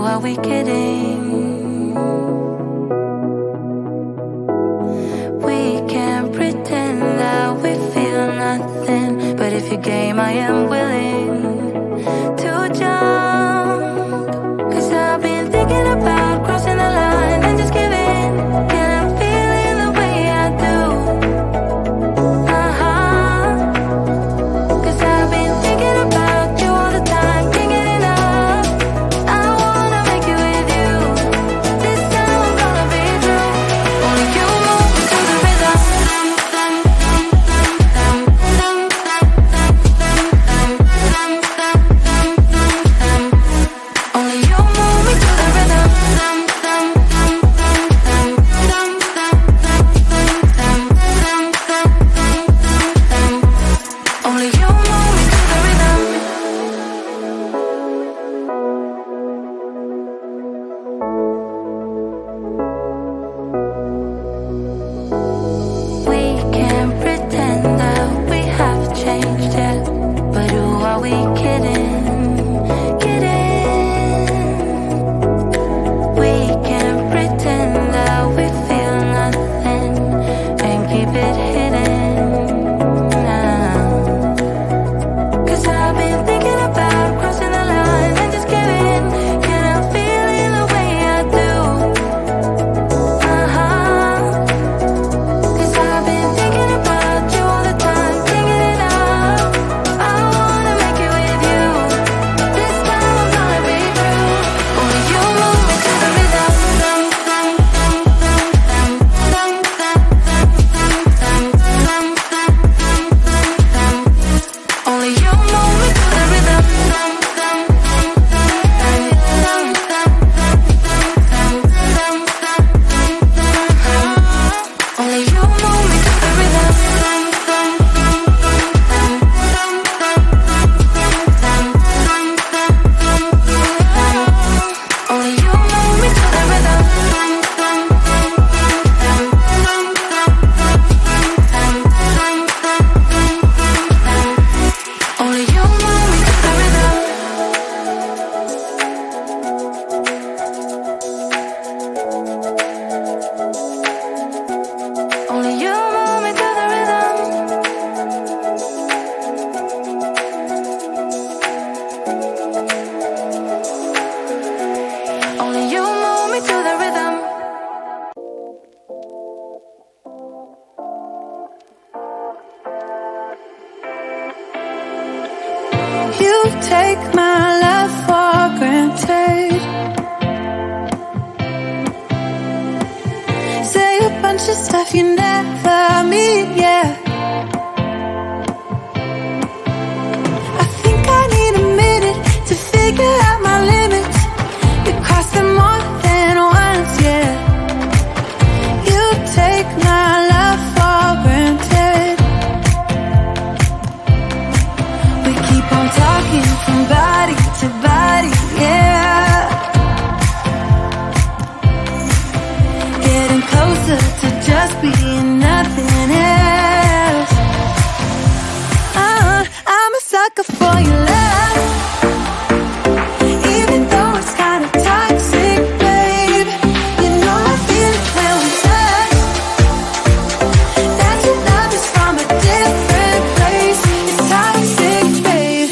are we kidding? We can't pretend that we feel nothing, but if you're game, I am willing to jump. 'Cause I've been thinking about crossing the line and just giving. And I'm feeling the way I do. Cause I've been thinking about you all the time, can't get enough. I wanna make it with you. This time I'm gonna be true. Only you move me to the rhythm. Only you move me to the rhythm. Only you move me to the rhythm. We can't pretend that we have changed yet, but who are we kidding? Kidding. We can't pretend that we feel nothing and keep it hidden now. 'Cause I've been thinking about crossing the line and just giving. And I'm feeling the way I do. 'Cause I've been thinking about you all the time, can't get enough. I wanna make it with you. This time I'm gonna be true. Only you move me to the rhythm. Only you move me to the rhythm. Only you move me to the rhythm. Only you move me to the rhythm. Only you move me to the rhythm. Only you move me to the rhythm. Only you move me to the rhythm. You take my love for granted. Say a bunch of stuff you never mean, yeah. I think I need a minute to figure out my limits. You cross them more than once, yeah. You take my love for granted. We keep on talking from body to body, yeah. Getting closer to just being nothing else. I'm a sucker for your love. Even though it's kind of toxic, babe. You know I feel it when we touch. That your love is from a different place. It's toxic, babe.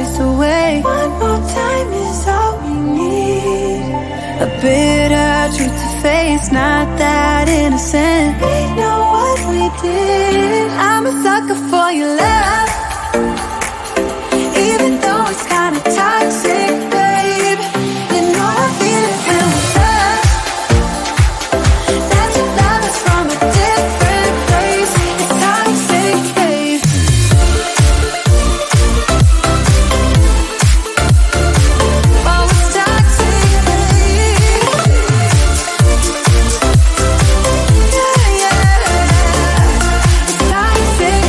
chase away. One more time is all we need. A bitter truth to face, not that innocent. We know what we did. I'm a sucker for your love, even though it's kinda toxic, babe. You know I feel it when we touch. That your love is from a different place. It's toxic, babe. Oh, it's toxic, babe. Yeah, yeah. It's toxic.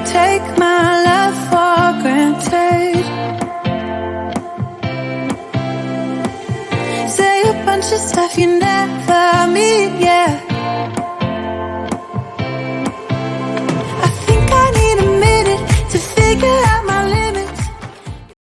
take my love for granted. Say a bunch of stuff you never